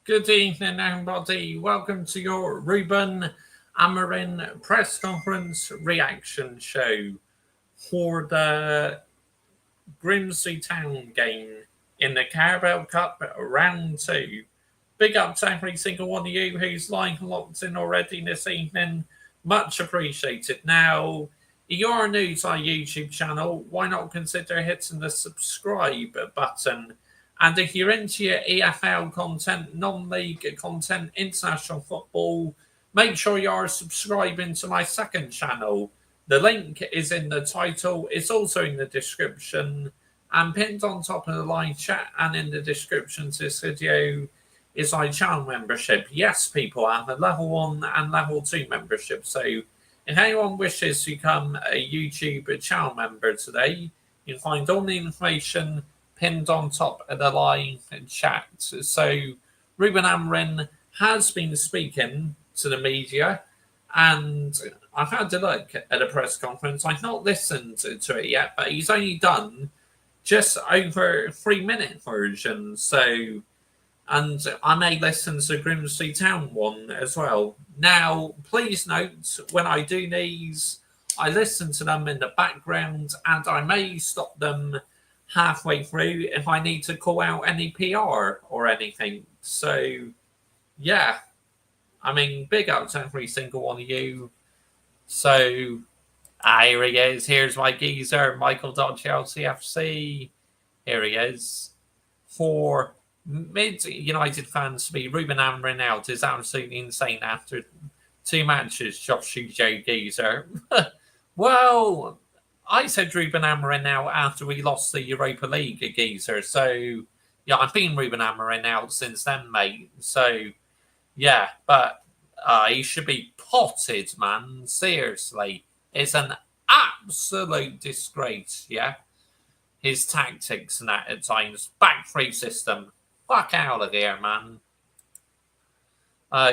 Good evening, everybody. Welcome to your Ruben Amorim press conference reaction show for the Grimsby Town game in the Carabao Cup round 2. Big up to every single one of you who's locked in already this evening. Much appreciated. Now, if you're new to our YouTube channel, why not consider hitting the subscribe button? And if you're into your EFL content, non-league content, international football, make sure you're subscribing to my second channel. The link is in the title. It's also in the description and pinned on top of the live chat and in the description to this video is my channel membership. Yes, people, I have a level 1 and level 2 membership. So if anyone wishes to become a YouTube channel member today, you can find all the information pinned on top of the live chat. So Ruben Amorim has been speaking to the media, and I've had a look at a press conference. I've not listened to it yet, but he's only done just over 3-minute version. So, and I may listen to the Grimsby Town one as well. Now, please note, when I do these, I listen to them in the background, and I may stop them halfway through if I need to call out any PR or anything. So, yeah. I mean, big up to every single one of you. So, here he is. Here's my geezer, Michael.ChelseaFC. Here he is. For mid-United fans to be Ruben Amorim out is absolutely insane after 2 matches, Joshy J. Geezer. Well, I said Ruben Amorim out after we lost the Europa League, geezer. So, yeah, I've been Ruben Amorim out since then, mate. So, yeah, but he should be potted, man. Seriously. It's an absolute disgrace, yeah? His tactics and that at times. Back 3 system. Fuck out of here, man.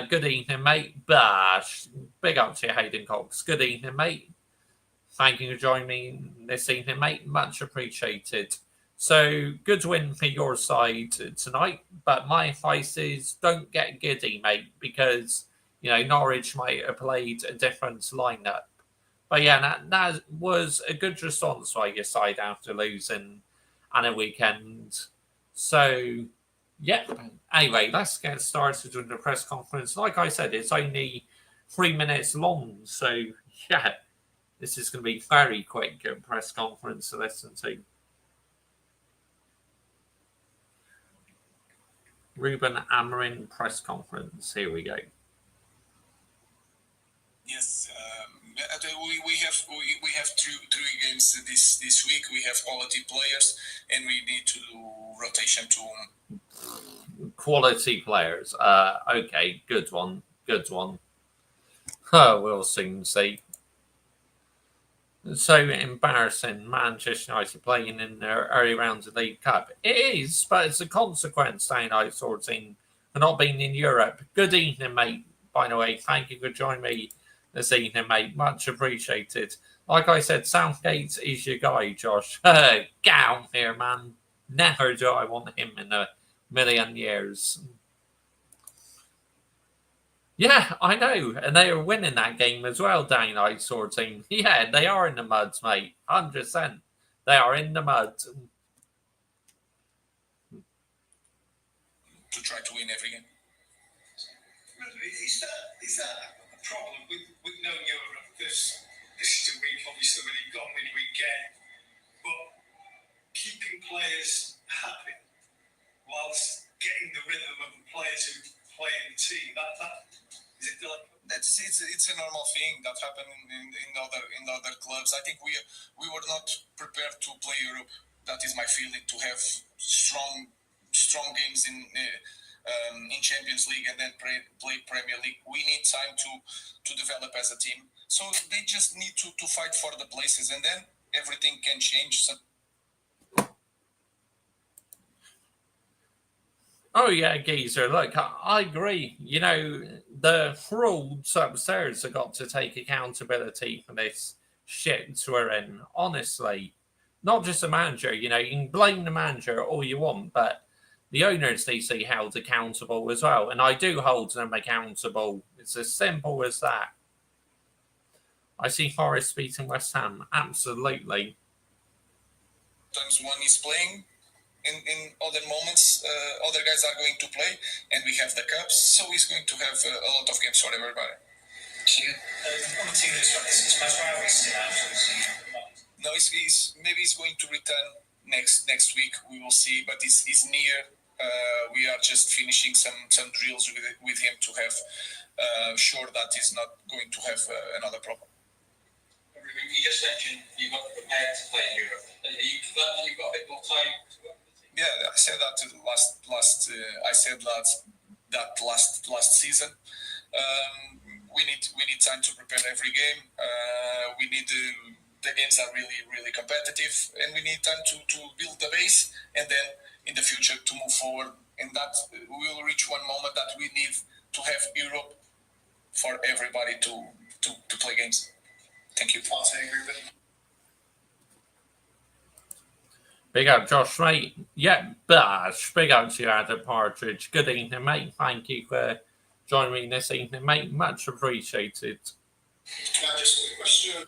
Good evening, mate. Bash. Big up to you, Hayden Cox. Good evening, mate. Thank you for joining me this evening, mate. Much appreciated. So, good win for your side tonight. But my advice is don't get giddy, mate, because, you know, Norwich might have played a different lineup. But yeah, that was a good response by your side after losing on a weekend. So, yeah. Anyway, let's get started with the press conference. Like I said, it's only 3 minutes long. So, yeah. This is going to be very quick press conference to listen to. Ruben Amorim press conference. Here we go. Yes, we have three games this week. We have quality players, and we need to do rotation to quality players. Okay, good one. We'll soon see. So embarrassing, Manchester United playing in their early rounds of the League Cup. It is, but it's a consequence, staying out sorting for not being in Europe. Good evening, mate. By the way, thank you for joining me this evening, mate. Much appreciated. Like I said, Southgate is your guy, Josh. Get out here, man. Never do I want him in a million years. Yeah, I know. And they are winning that game as well, Dane Eyesore team. Yeah, they are in the muds, mate. 100%. They are in the mud. to try to win every game. Is that a problem with no Europe? This is a week, obviously, when you've got midweekend. But keeping players happy whilst getting the rhythm of the players who play in the team, is it delicate? It's a normal thing that happened in other clubs. I think we were not prepared to play Europe. That is my feeling, to have strong games in Champions League and then play Premier League. We need time to develop as a team. So they just need to fight for the places, and then everything can change. So oh, yeah, geezer. Look, I agree. You know, the frauds upstairs have got to take accountability for this shit we're in. Honestly, not just the manager. You know, you can blame the manager all you want, but the owners need to be held accountable as well. And I do hold them accountable. It's as simple as that. I see Forest beating West Ham. Absolutely. Sometimes one is playing, in other moments, other guys are going to play, and we have the cups, so he's going to have a lot of games for everybody. No, maybe he's going to return next week. We will see, but he's near. We are just finishing some drills with him to have sure that he's not going to have another problem. You just mentioned you got prepared to play in Europe. Are you glad that you've got a bit more time? Yeah, I said that last season. We need time to prepare every game. We need the games are really competitive, and we need time to build the base, and then in the future to move forward. And that we will reach one moment that we need to have Europe for everybody to play games. Thank you. I'll say Ruben. Big up, Josh, mate. Yeah, Bash. Big up to you, Adam Partridge. Good evening, mate. Thank you for joining me this evening, mate. Much appreciated. Can I just a question?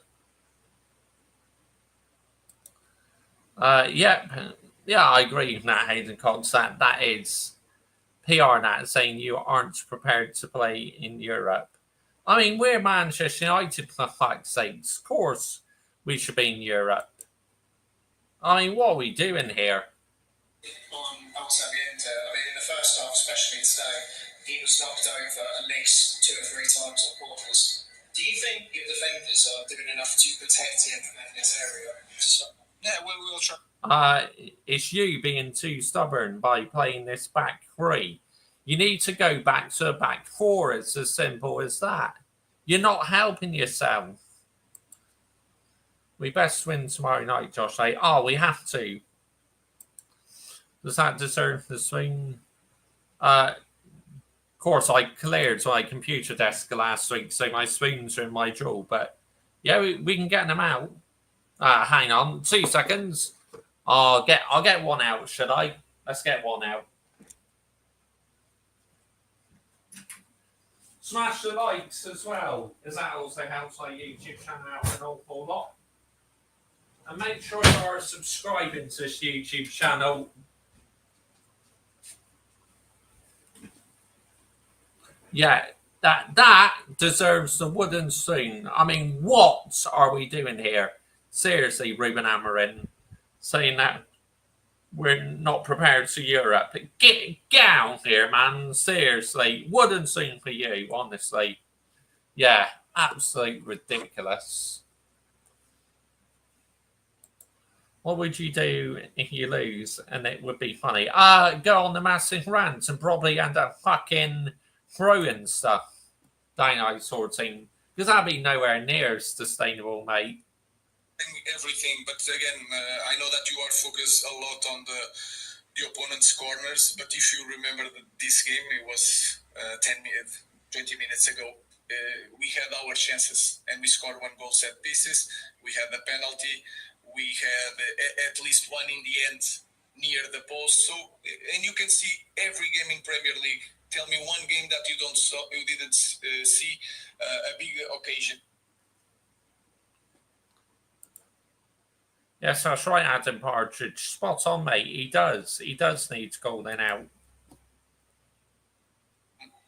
Yeah, I agree with that, Hayden Cox. That is PR that saying you aren't prepared to play in Europe. I mean, we're Manchester United, for fuck's sakes. Of course we should be in Europe. I mean, what are we doing here? Outside the end, in the first half, especially today, he was knocked over at least 2 or 3 times on corners. Do you think your defenders are doing enough to protect him in this area? Yeah, we will try. It's you being too stubborn by playing this back 3. You need to go back to a back 4. It's as simple as that. You're not helping yourself. We best win tomorrow night, Josh. We have to. Does that deserve the swing? Of course, I cleared my computer desk last week, so my swoons are in my drawer. But yeah, we can get them out. Hang on, 2 seconds. I'll get one out, should I? Let's get one out. Smash the likes as well, as that also helps our YouTube channel out an awful lot. And make sure you are subscribing to this YouTube channel. Yeah, that deserves the wooden spoon. I mean, what are we doing here? Seriously, Ruben Amorim, saying that we're not prepared for Europe. Get out here, man. Seriously. Wooden spoon for you, honestly. Yeah, absolutely ridiculous. What would you do if you lose? And it would be funny. Go on the massive rant and probably end up fucking throwing stuff down our sort of team. Because that'd be nowhere near sustainable, mate. Everything, but again, I know that you are focused a lot on the opponent's corners, but if you remember this game, it was 20 minutes ago. We had our chances and we scored 1 goal set pieces. We had the penalty. We had at least one in the end near the post. So, and you can see every game in Premier League. Tell me one game that you didn't see a big occasion. Yes, that's right, Adam Partridge. Spot on, mate. He does need to go then out.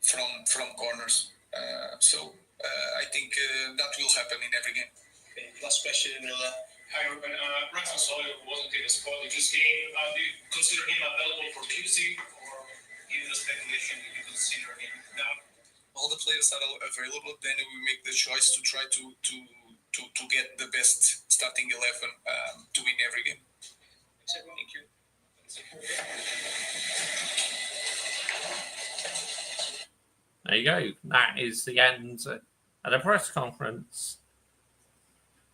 From corners. I think that will happen in every game. Okay, last question. Hi, Ruben. Ruben wasn't in the squad in this game. Do you consider him available for Tuesday, or given the speculation, do you consider him now? All the players are available. Then we make the choice to try to get the best starting 11 to win every game. Thank you. There you go. That is the end of the press conference.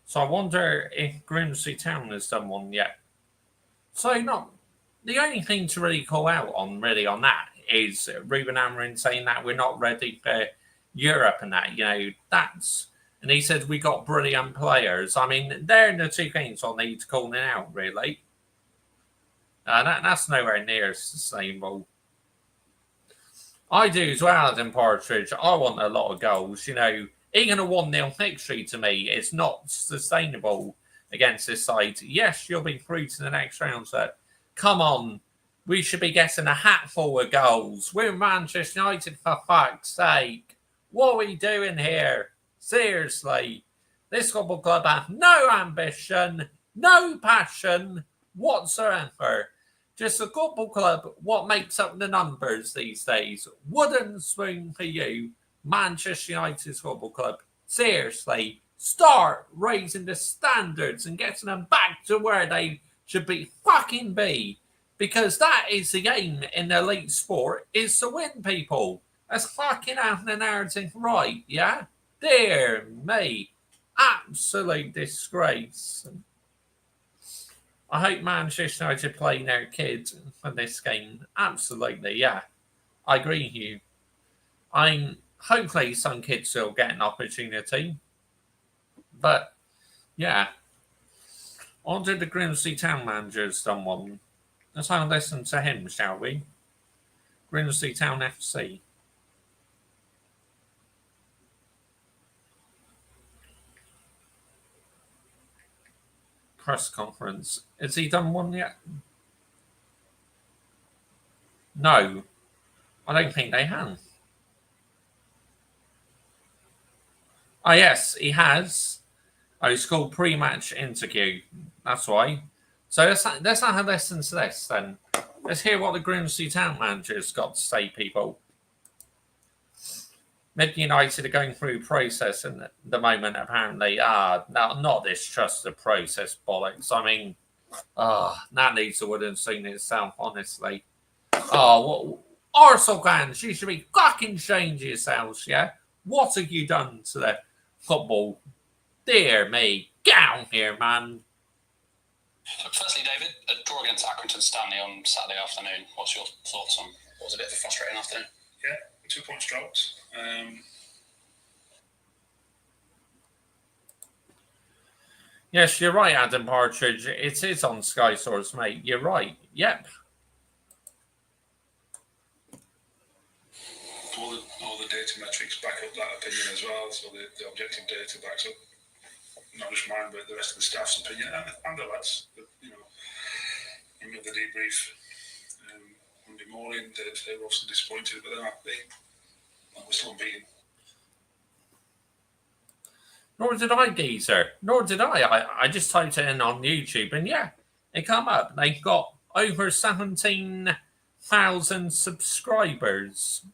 So I wonder if Grimsby Town has done one yet. So not the only thing to really call out on that is Ruben Amorim saying that we're not ready for Europe and that, that's. And he said we got brilliant players. I mean, they're the 2 things I need to call it out, really. That's nowhere near sustainable. I do as well, Adam Partridge. I want a lot of goals. Even a 1-0 victory to me is not sustainable against this side. Yes, you'll be through to the next round, but come on. We should be getting a hatful of goals. We're Manchester United, for fuck's sake. What are we doing here? Seriously. This football club has no ambition, no passion whatsoever. Just a football club, what makes up the numbers these days? Wooden spoon for you, Manchester United's football club. Seriously, start raising the standards and getting them back to where they should be fucking be. Because that is the aim in elite sport, is to win people. That's fucking having the narrative right, yeah? Dear me. Absolute disgrace. I hope Manchester United play their kids for this game. Absolutely, yeah. I agree with you. Hopefully some kids will get an opportunity. But, yeah. On to the Grimsby Town manager, someone. Let's have a listen to him, shall we? Grimsby Town FC. Press conference. Has he done one yet? No. I don't think they have. Oh, yes, he has. Oh, it's called pre-match interview. That's why. So let's have a listen to this then. Let's hear what the Grimsby Town manager's got to say, people. Mid United are going through process at the moment, apparently. Not this trusted process bollocks. I mean, that needs to wooden seen itself, honestly. Arsenal fans, you should be fucking changing yourselves, yeah? What have you done to the football? Dear me, get out here, man. Firstly, David, a draw against Accrington Stanley on Saturday afternoon. What's your thoughts on what was a bit of a frustrating afternoon? Yeah, 2 points dropped. Yes, you're right, Adam Partridge. It is on Sky Source, mate. You're right. Yep. All the data metrics back up that opinion as well. So the objective data backs up not just mine, but the rest of the staff's opinion and the lads. In the debrief Monday morning, they were also disappointed, but they're not being. We're still unbeaten. Nor did I, geezer. Nor did I. I just typed it in on YouTube, and yeah, it come up. They've got over 17,000 subscribers.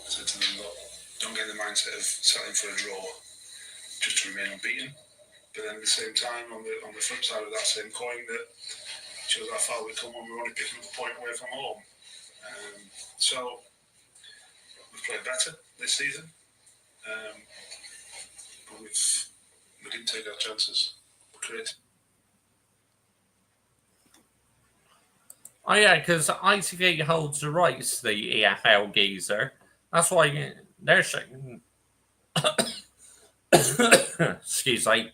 I said to them, look, don't get in the mindset of settling for a draw just to remain unbeaten. But then at the same time, on the flip side of that same coin, that shows how far we've come when we're only picking up a point away from home. So we've played better this season, but we didn't take our chances. Great. Oh yeah, because ITV holds the rights to the EFL, geezer. That's why they're showing. Excuse me.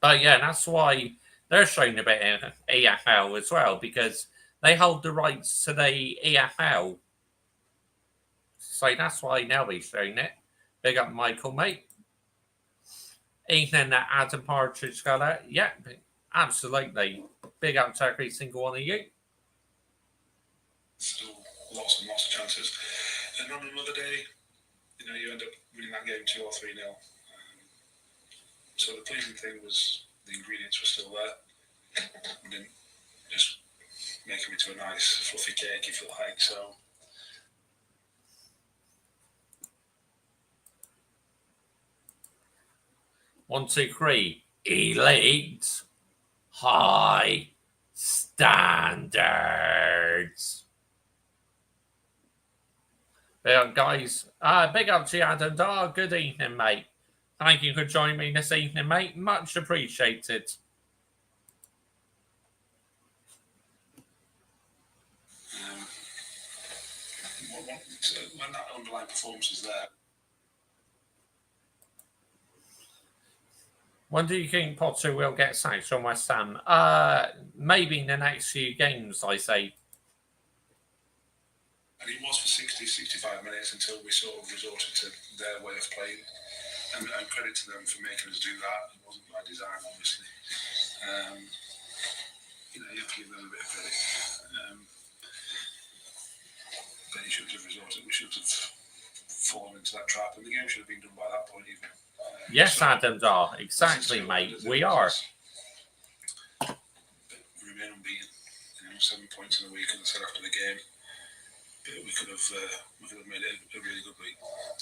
But yeah, that's why they're showing a bit of EFL as well, because they hold the rights to the EFL. So that's why they'll be showing it. Big up Michael, mate. Ethan, Adam Partridge got it. Yeah, absolutely. Big up to every single one of you. Still lots and lots of chances. And on another day, you end up winning that game 2 or 3-0. So the pleasing thing was the ingredients were still there. We didn't just make them into a nice fluffy cake, if you like. So 1, 2, 3. Elite. High standards. Big up, guys. Big up to you, Adam. Good evening, mate. Thank you for joining me this evening, mate. Much appreciated. when that underlying performance is there. When do you think Potter will get sacked from West Ham? Maybe in the next few games, I say. And it was for 60, 65 minutes until we sort of resorted to their way of playing. And credit to them for making us do that. It wasn't by design, obviously. You have to give them a bit of credit. But we should have fallen into that trap, and the game should have been done by that point even. Yes, Adam Dar, exactly, mate. We are. We remain unbeaten. 7 points in a week, and I said after the game, but we could have made it a really good week.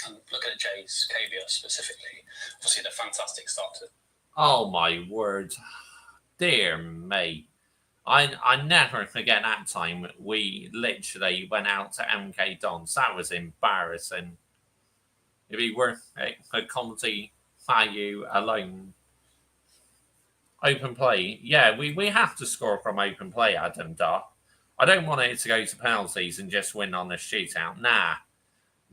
And looking at Jay's KBO specifically, obviously had a fantastic start to. Oh my word, dear me! I never forget that time we literally went out to MK Dons. That was embarrassing. It'd be worth it for comedy value alone. Open play. Yeah, we have to score from open play, Adam Dar. I don't want it to go to penalties and just win on the shootout. Nah.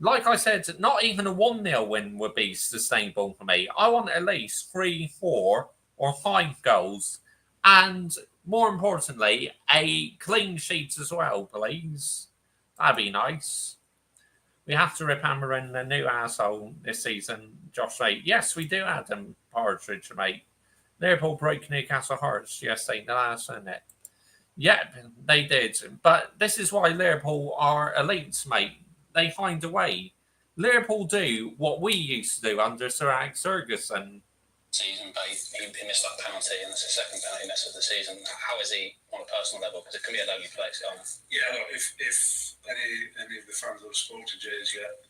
Like I said, not even a 1-0 win would be sustainable for me. I want at least 3, 4, or 5 goals. And more importantly, a clean sheet as well, please. That'd be nice. We have to rip Amorim the new asshole this season, Josh Mate. Yes, we do, Adam Partridge, mate. Liverpool broke Newcastle hearts yesterday in the last minute. Yep, they did. But this is why Liverpool are elites, mate. They find a way. Liverpool do what we used to do under Sir Alex Ferguson. Season, but he missed that penalty, and it's the second penalty miss of the season. How is he on a personal level? Because it can be a lonely place, can't it? Yeah, if any of the fans that have spoken to Jay's yet,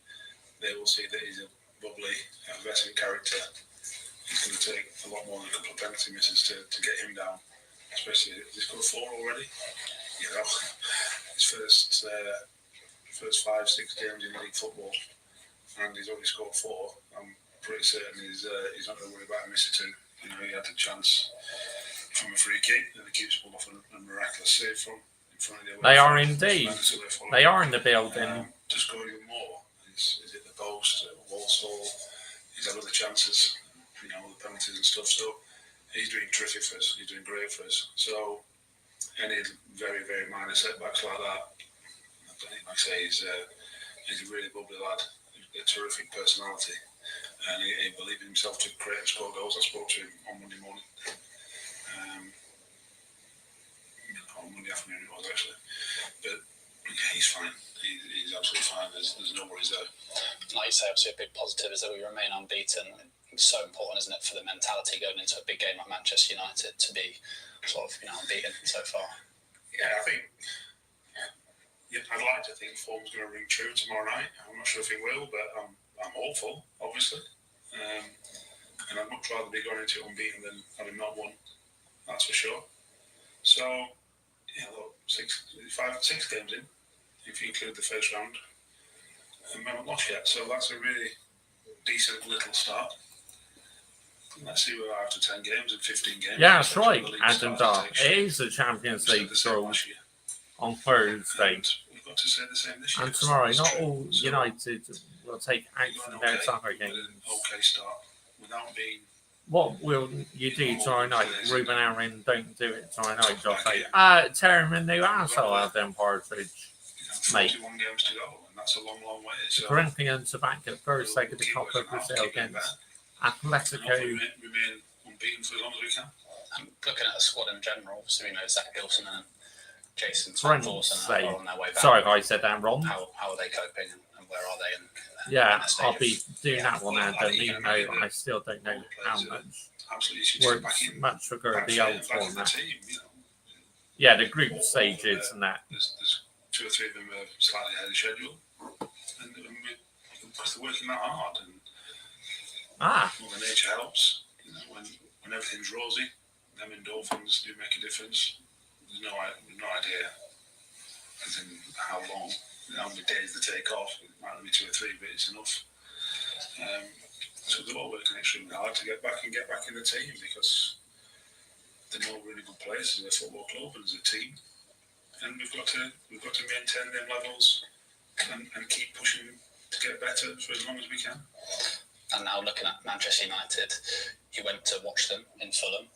they will see that he's a bubbly, aggressive character. It's going to take a lot more than a couple of penalty misses to get him down. Especially if he's got 4 already. His first 5-6 games in league football, and he's only scored 4. I'm pretty certain he's not going to worry about a miss or 2. He had a chance from a free kick, and the keeper's pulled off a miraculous save from in front of the. They are indeed. They are in the building. To score even more, is it the post, wall stall? He's had other chances, the penalties and stuff. So he's doing terrific for us. He's doing great for us. So any very, very minor setbacks like that, like I say, he's a really bubbly lad. A terrific personality, and he believed in himself to create and score goals. I spoke to him on Monday morning, on Monday afternoon it was actually, but yeah, he's fine. He's absolutely fine. There's no worries there. Like you say, obviously a big positive is that we remain unbeaten. It's so important, isn't it, for the mentality going into a big game like Manchester United to be sort of unbeaten so far. Yeah, I think. Yeah, I'd like to think form's going to ring true tomorrow night. I'm not sure if it will, but I'm hopeful, obviously. And I'd much rather be going into it unbeaten than having not won. That's for sure. So, look, 6 games in, if you include the first round, and we haven't lost yet. So that's a really decent little start. Let's see where we are after 10 games and 15 games. Yeah, that's right, Adam Dar. It is the Champions League draw on Thursday. We've got to say the same this year. And tomorrow, not all United will take action their soccer games. Okay start without being. What will you do tomorrow night? Ruben Aaron, don't do it tomorrow night, Josh. Tear him a new asshole out them Partridge. Mate. 41 games to go, and that's a long, long way. So Corinthians are back at first leg of the Copa Brazil against Atletico. Remain unbeaten for as long as we can. And looking at the squad in general, so we know Zach Gilson and Jason Brent's are on their way back. Sorry if I said that wrong. How are they coping, and where are they? Yeah, I'll be doing that one, Adam, even though I still don't know how much. Works much for the old format. Yeah, the group stages and that. There's 2 or 3 of them are slightly ahead of schedule, and because they're working that hard, and Mother Nature helps. When everything's rosy, them endorphins do make a difference. There's no idea as in how long, how many days they take off. It might be 2 or 3, but it's enough. So they're all working extremely hard to get back in the team, because they're all really good players as a football club and as a team, and we've got to maintain them levels and keep pushing to get better for as long as we can. And now looking at Manchester United, he went to watch them in Fulham.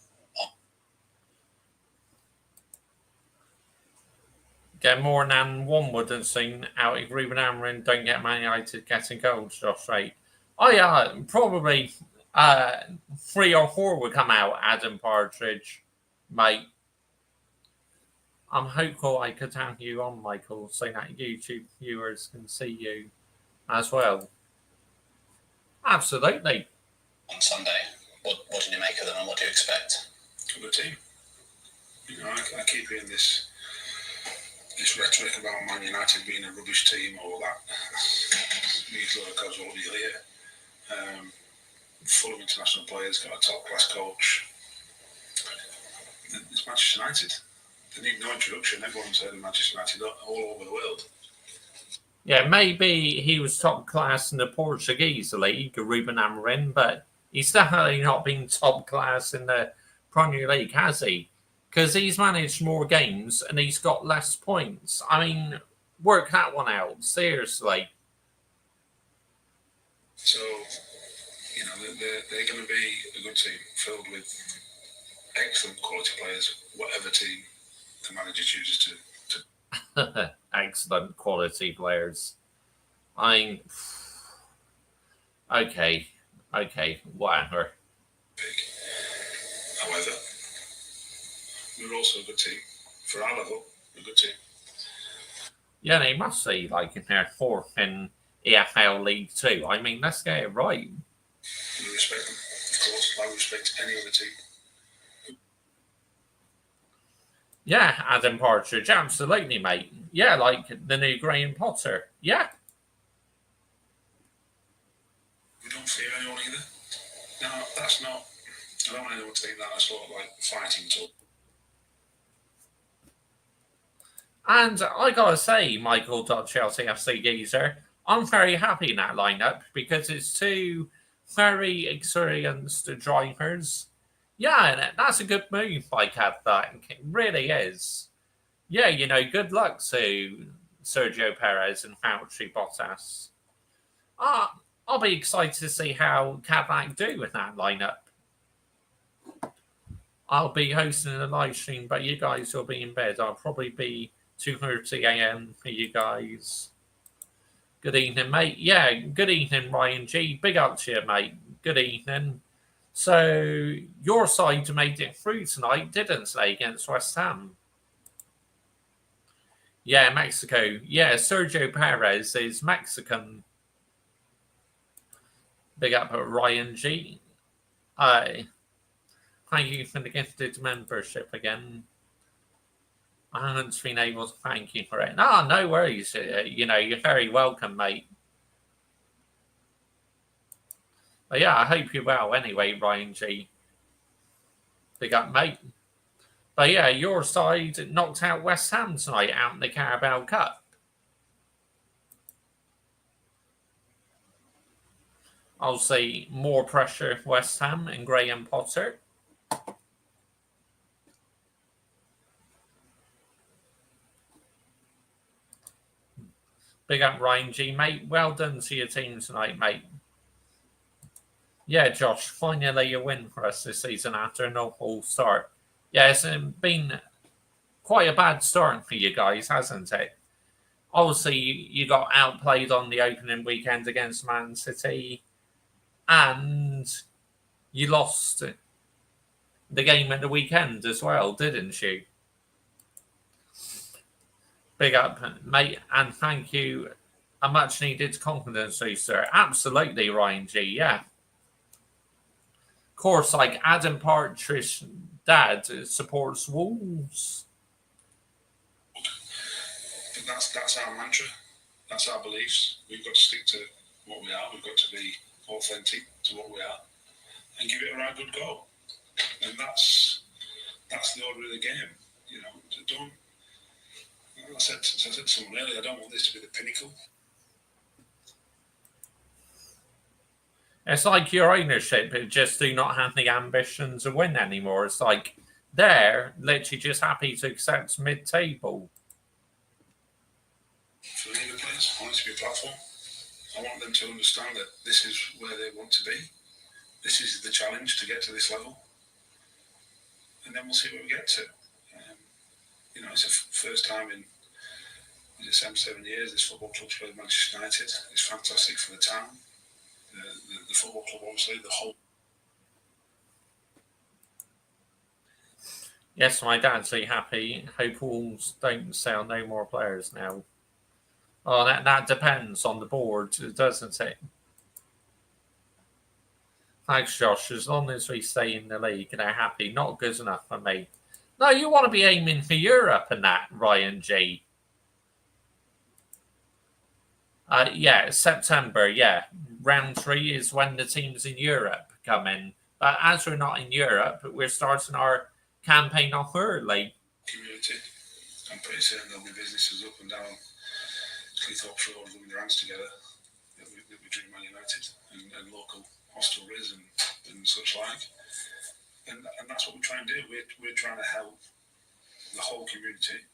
Get more than one would have seen out if Ruben Amorim don't get Man United getting goals, Josh Right. Oh yeah, probably 3 or 4 would come out, Adam Partridge, mate. I'm hopeful I could have you on, Michael, so that YouTube viewers can see you as well. Absolutely. On Sunday, what did you make of them and what do you expect? A good team. I keep hearing this rhetoric about Man United being a rubbish team or that. These little goes all you hear. Full of international players, got a top class coach. It's Manchester United. They need no introduction. Everyone's heard of Manchester United all over the world. Yeah, maybe he was top class in the Portuguese league, Ruben Amorim, but he's definitely not been top class in the Premier League, has he? Because he's managed more games and he's got less points. I mean, work that one out, seriously. So, they're going to be a good team filled with excellent quality players, whatever team the manager chooses to. Excellent quality players. Okay, whatever. However, we're also a good team. For our level, a good team. Yeah, they must be like in their 4th in EFL League 2. I mean, let's get it right. We respect them, of course. I respect any other team. Yeah, Adam Partridge, absolutely, mate. Yeah, like the new Graham Potter. Yeah. We don't fear anyone either. No, that's not. I don't want anyone to think that. That's sort of like fighting talk. And I gotta say, Michael Chelsea FC Geezer, I'm very happy in that lineup because it's 2 very experienced drivers. Yeah, that's a good move by Cadback. It really is. Yeah, good luck to Sergio Perez and Valtteri Bottas. I'll be excited to see how Cadback do with that lineup. I'll be hosting a live stream, but you guys will be in bed. I'll probably be 2:30 a.m. for you guys. Good evening, mate. Yeah, good evening, Ryan G. Big up to you, mate. Good evening. So, your side made it through tonight, didn't they, against West Ham? Yeah, Mexico. Yeah, Sergio Perez is Mexican. Big up at Ryan G. Thank you for the gifted membership again. I haven't been able to thank you for it. No worries. You're very welcome, mate. But yeah, I hope you're well anyway, Ryan G. Big up, mate. But yeah, your side knocked out West Ham tonight out in the Carabao Cup. I'll say more pressure West Ham and Graham Potter. Big up Ryan G, mate. Well done to your team tonight, mate. Yeah, Josh, finally a win for us this season after an awful start. Yeah, it's been quite a bad start for you guys, hasn't it? Obviously, you got outplayed on the opening weekend against Man City, and you lost the game at the weekend as well, didn't you? Big up, mate, and thank you. A much needed confidence booster. Absolutely, Ryan G. Yeah. Of course, like Adam Partridge, dad supports Wolves. But that's our mantra. That's our beliefs. We've got to stick to what we are. We've got to be authentic to what we are and give it a right good go. And that's the order of the game. Don't. I said to someone earlier, I don't want this to be the pinnacle. It's like your ownership just do not have the ambition to win anymore. It's like they're literally just happy to accept mid-table. For the other players, I want it to be a platform. I want them to understand that this is where they want to be. this is the challenge to get to this level, and then we'll see where we get to. It's the first time in 7 years this football club's played Manchester United. It's fantastic for the town, the football club, obviously, the whole. Yes, my dad's really happy. Hope Wolves don't sell no more players now. Oh, that depends on the board, doesn't it? Thanks, Josh. As long as we stay in the league, they're happy. Not good enough for me. No, you want to be aiming for Europe and that, Ryan G. Yeah, September, yeah. Round 3 is when the teams in Europe come in. But as we're not in Europe, we're starting our campaign off early. Community. I'm pretty certain there'll be businesses up and down Cleethorpes Road rubbing their hands together that we drink Man United and local hostelries and such like. And that's what we try and do. We're trying to help the whole community,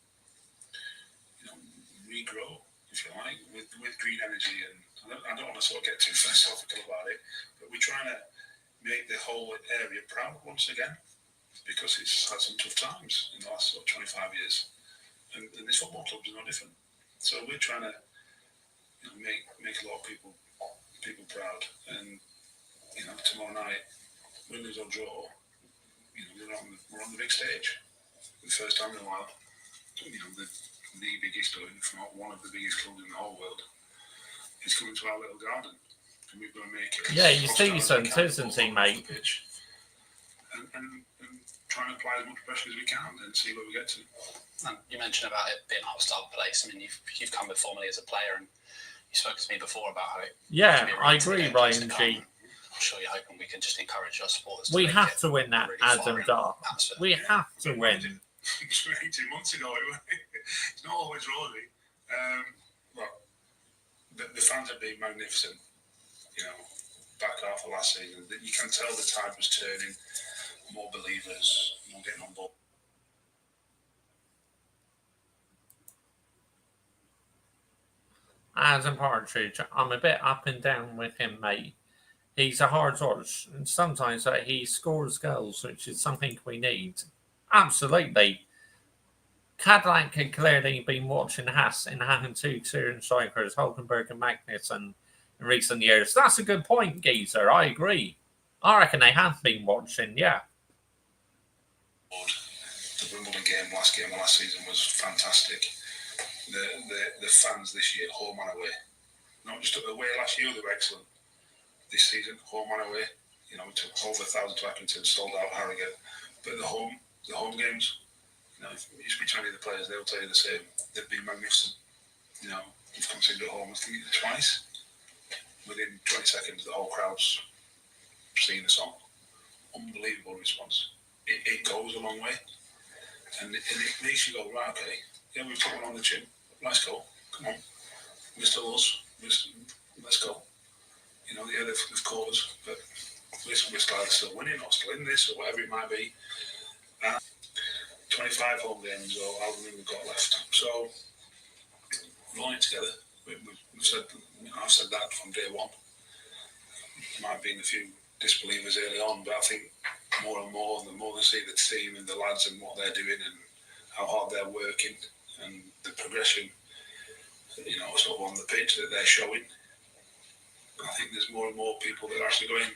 regrow, if you like, with green energy. And I don't want to sort of get too philosophical about it, but we're trying to make the whole area proud once again, because it's had some tough times in the last 25 years, and this football club is no different. So we're trying to make a lot of people proud. And tomorrow night, win, lose or draw, we're on the big stage. The first time in a while, the biggest club, if not one of the biggest clubs in the whole world, is coming to our little garden, and we've got to make it. Yeah, he's decent, isn't he, mate? And try and apply as much pressure as we can and see where we get to. And you mentioned about it being a hostile place. I mean, you've come with formerly as a player, and you've spoken to me before about how it. Yeah, I agree, Ryan G. I'm sure you're hoping we can just encourage our supporters. We have to win that, really Adam Dart. We have to win. 18 months ago, it's not always rosy. The fans have been magnificent. Back half of last season, you can tell the tide was turning. More believers, more getting on board. Adam Partridge, I'm a bit up and down with him, mate. He's a hard horse, and sometimes he scores goals, which is something we need. Absolutely. Cadillac had clearly been watching Haas in having 2 Syrian strikers, Hulkenberg and Magnussen, in recent years. That's a good point, Geezer. I agree. I reckon they have been watching, yeah. The Wimbledon game, last season, was fantastic. The fans this year, home and away, not just away last year, they were excellent. This season, home and away, we took over 1,000 to Accrington, sold out Harrogate. But the home games, if you speak to any of the players, they'll tell you the same. They've been magnificent. We've considered at home, I think, twice. Within 20 seconds, the whole crowd's singing the song. Unbelievable response. It goes a long way. And it makes you go, right, okay, yeah, we've taken on the chin. Let's go. Come on. We're still us. Let's go. They've caught us, but we're still winning or still in this or whatever it might be. 25 home games or however many we've got left. So we're all in it together. We've said, I've said that from day one. There might have been a few disbelievers early on, but I think more and more, the more they see the team and the lads and what they're doing and how hard they're working and the progression, sort of on the pitch that they're showing, I think there's more and more people that are actually going,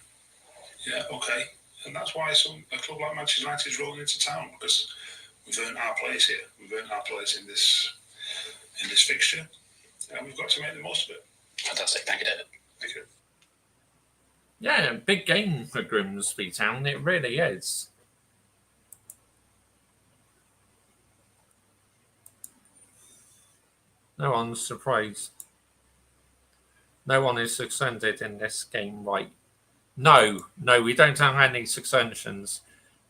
yeah, okay. And that's why a club like Manchester United is rolling into town, because we've earned our place here. We've earned our place in this fixture, and we've got to make the most of it. Fantastic. Thank you, David. Thank you. Yeah, big game for Grimsby Town. It really is. No one's surprised. No one is suspended in this game, right? No, we don't have any suspensions.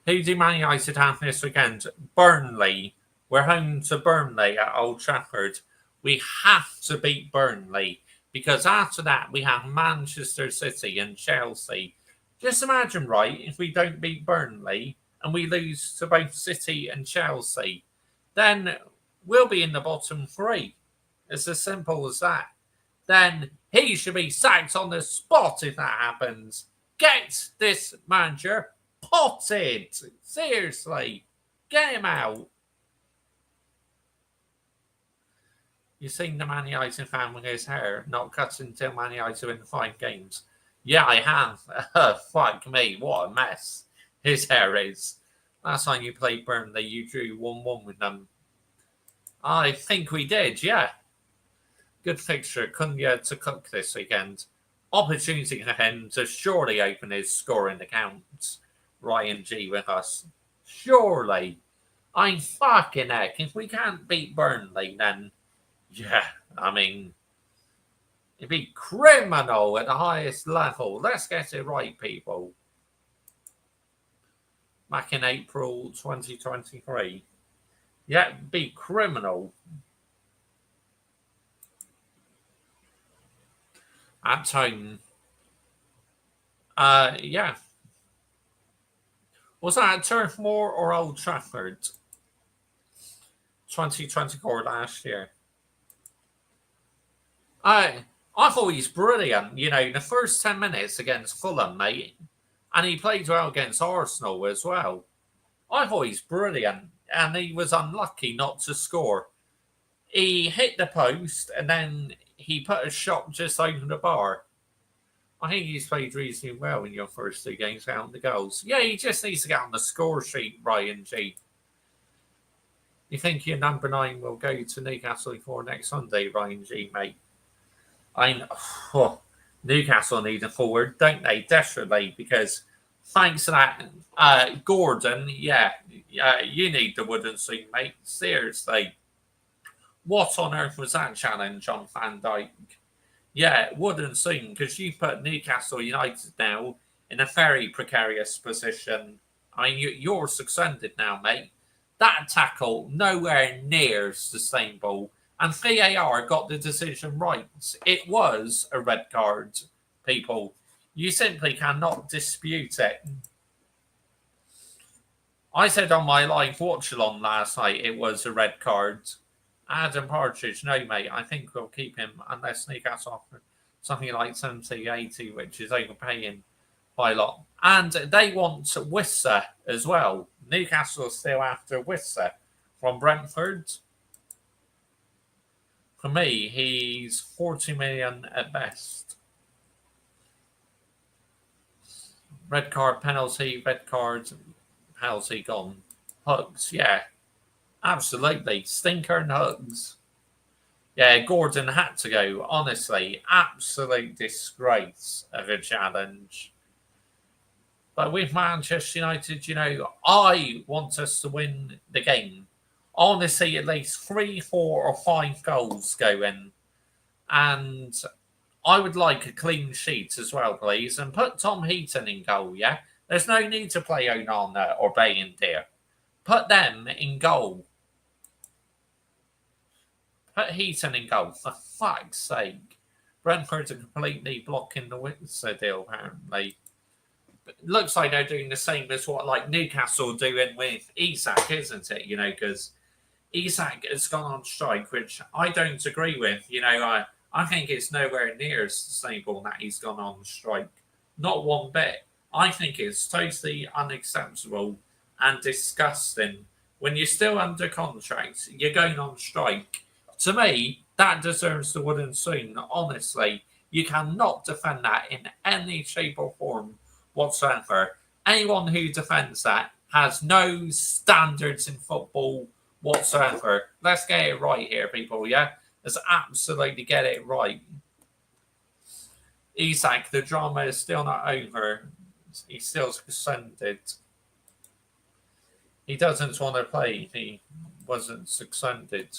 Who do Man United have this weekend? Burnley. We're home to Burnley at Old Trafford. We have to beat Burnley, because after that we have Manchester City and Chelsea. Just imagine, right, if we don't beat Burnley and we lose to both City and Chelsea, then we'll be in the bottom 3. It's as simple as that. Then he should be sacked on the spot if that happens. Get this manager potted. Seriously. Get him out. You've seen the Man United fan with his hair not cut until Man United win 5 games. Yeah, I have. Fuck me, what a mess his hair is. Last time you played Burnley, you drew 1-1 with them. I think we did, yeah. Good fixture. Cunha to Cook this weekend. Opportunity for him to surely open his scoring account. Ryan G with us. Surely. I'm fucking heck. If we can't beat Burnley, then yeah, I mean, it'd be criminal at the highest level. Let's get it right, people. Back in April 2023. Yeah, it'd be criminal. At home. Yeah. Was that at Turf Moor or Old Trafford? 2024 last year. I thought he's brilliant. You know, the first 10 minutes against Fulham, mate. And he played well against Arsenal as well. I thought he's brilliant. And he was unlucky not to score. He hit the post and then he put a shot just over the bar. I think he's played reasonably well in your first 2 games, counting the goals. Yeah, he just needs to get on the score sheet, Ryan G. You think your number 9 will go to Newcastle for next Sunday, Ryan G, mate? Newcastle need a forward, don't they? Desperately, because thanks to that, Gordon, you need the wooden suit, mate. Seriously. What on earth was that challenge on Van Dijk? Yeah, wouldn't seem, because you put Newcastle United now in a very precarious position. I mean, you're suspended now, mate. That tackle, nowhere near sustainable. And VAR got the decision right. It was a red card, people. You simply cannot dispute it. I said on my live watch-along last night it was a red card. Adam Partridge, no, mate. I think we'll keep him unless Newcastle offer something like 70, 80, which is overpaying by a lot. And they want Wissa as well. Newcastle still after Wissa from Brentford. For me, he's 40 million at best. Red card, penalty, red card, penalty gone. Hugs, yeah. Absolutely. Stinker and hugs. Yeah, Gordon had to go. Honestly, absolute disgrace of a challenge. But with Manchester United, you know, I want us to win the game. I want to see at least 3, 4 or 5 goals go in. And I would like a clean sheet as well, please. And put Tom Heaton in goal, yeah? There's no need to play Onana or Bayindir. Put them in goal. Put Heaton in goal, for fuck's sake. Brentford are completely blocking the Windsor deal, apparently. But it looks like they're doing the same as what like Newcastle doing with Isak, isn't it? You know, because Isak has gone on strike, which I don't agree with. You know, I think it's nowhere near as sustainable that he's gone on strike. Not one bit. I think it's totally unacceptable and disgusting. When you're still under contract, you're going on strike. To me, that deserves the wooden spoon. Honestly, you cannot defend that in any shape or form whatsoever. Anyone who defends that has no standards in football whatsoever. Let's get it right here, people, yeah? Let's absolutely get it right. Isak, the drama is still not over. He's still suspended. He doesn't want to play. He wasn't suspended.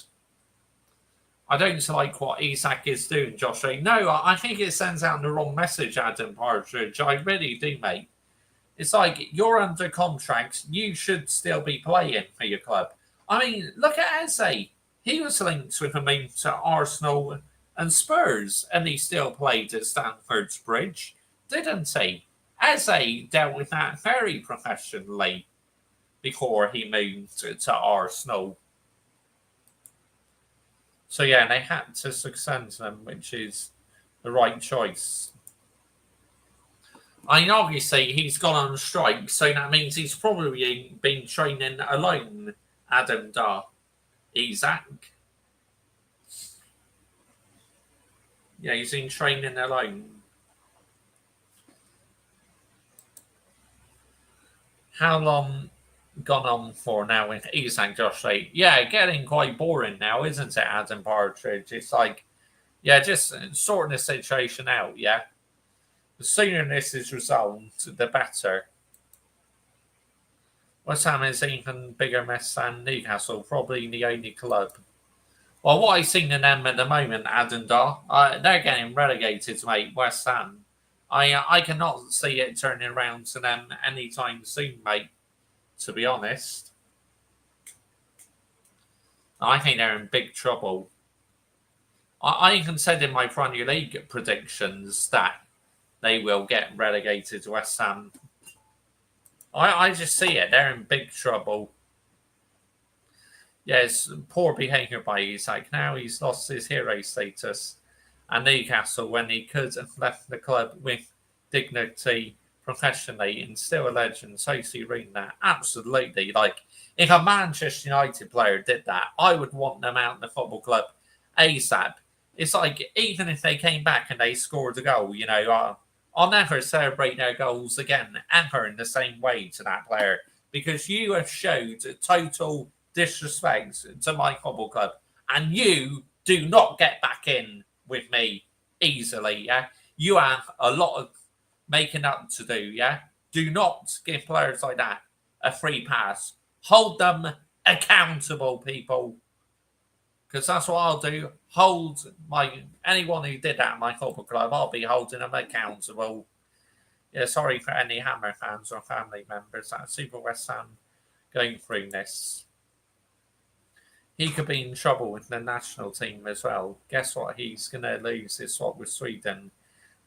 I don't like what Isak is doing, Joshua. No, I think it sends out the wrong message, Adam Partridge. I really do, mate. It's like, you're under contract. You should still be playing for your club. I mean, look at Eze. He was linked with a move to Arsenal and Spurs, and he still played at Stamford Bridge, didn't he? Eze dealt with that very professionally before he moved to Arsenal. So, yeah, they had to suspend them, which is the right choice. I mean, obviously, he's gone on strike, so that means he's probably been training alone, Adam Dar. Isaac. Yeah, he's been training alone. How long gone on for now with Isaac Josh? Yeah, getting quite boring now, isn't it, Adam Partridge? It's like, yeah, just sorting the situation out, yeah? The sooner this is resolved, the better. West Ham is even bigger mess than Newcastle, probably the only club. Well, what I've seen in them at the moment, Adendar, they're getting relegated, mate, West Ham. I cannot see it turning around to them anytime soon, mate, to be honest. I think they're in big trouble. I even said in my Premier League predictions that they will get relegated to West Ham. I just see it. They're in big trouble. Yes, poor behaviour by Isak. Now he's lost his hero status. And Newcastle, when he could have left the club with dignity, professionally, and still a legend, so serene that. Absolutely. Like, if a Manchester United player did that, I would want them out in the football club ASAP. It's like, even if they came back and they scored a goal, I'll never celebrate their goals again, ever in the same way to that player, because you have showed total disrespect to my football club, and you do not get back in with me easily. Yeah, you have a lot of making up to do. Yeah, do not give players like that a free pass. Hold them accountable, people, because that's what I'll do. Hold anyone who did that at my football club. I'll be holding them accountable. Yeah, sorry for any Hammer fans or family members that Super West Ham going through this. He could be in trouble with the national team as well. Guess what? He's going to lose his swap with Sweden.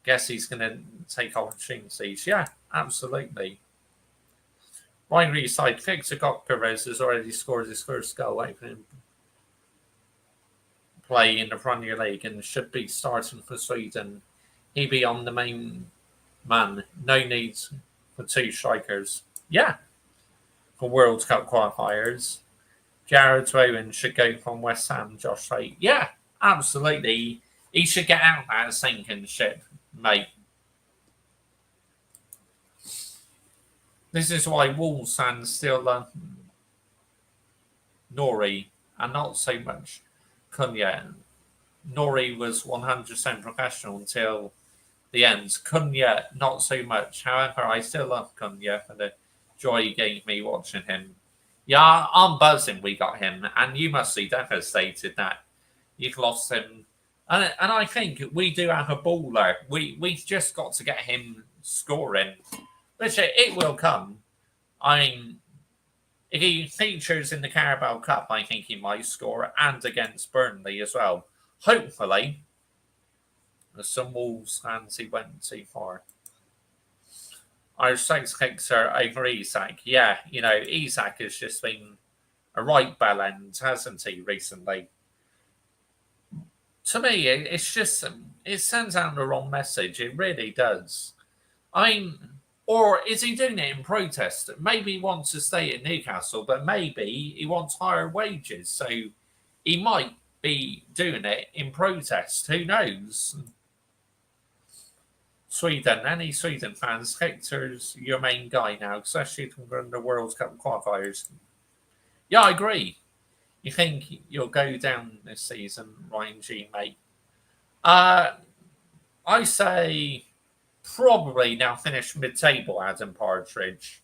Guess he's going to take opportunities. Yeah, absolutely. Rivalry side, Victor Perez has already scored his first goal opening play in the Premier League and should be starting for Sweden. He be on the main man. No need for two strikers. Yeah, for World Cup qualifiers. Jared Ruben should go from West Ham, Josh Tate. Yeah, absolutely. He should get out of that sinking ship, mate. This is why Wolves fans still love Nori and not so much Cunha. Nori was 100% professional until the end. Cunha, not so much. However, I still love Cunha for the joy he gave me watching him. Yeah, I'm buzzing we got him, and you must be devastated that you've lost him. And I think we do have a baller. We've just got to get him scoring, which it will come. I mean, if he features in the Carabao Cup, I think he might score, and against Burnley as well. Hopefully, some Wolves fans he went too far. Our sex kicks are over Isak. Yeah, Isak has just been a right bell end, hasn't he, recently? To me, it's just, it sends out the wrong message. It really does. I mean, or is he doing it in protest? Maybe he wants to stay at Newcastle, but maybe he wants higher wages. So he might be doing it in protest. Who knows? Sweden, any Sweden fans, Hector's your main guy now, especially from the World Cup qualifiers. Yeah, I agree. You think you'll go down this season, Ryan G, mate? I say probably now finish mid-table, Adam Partridge.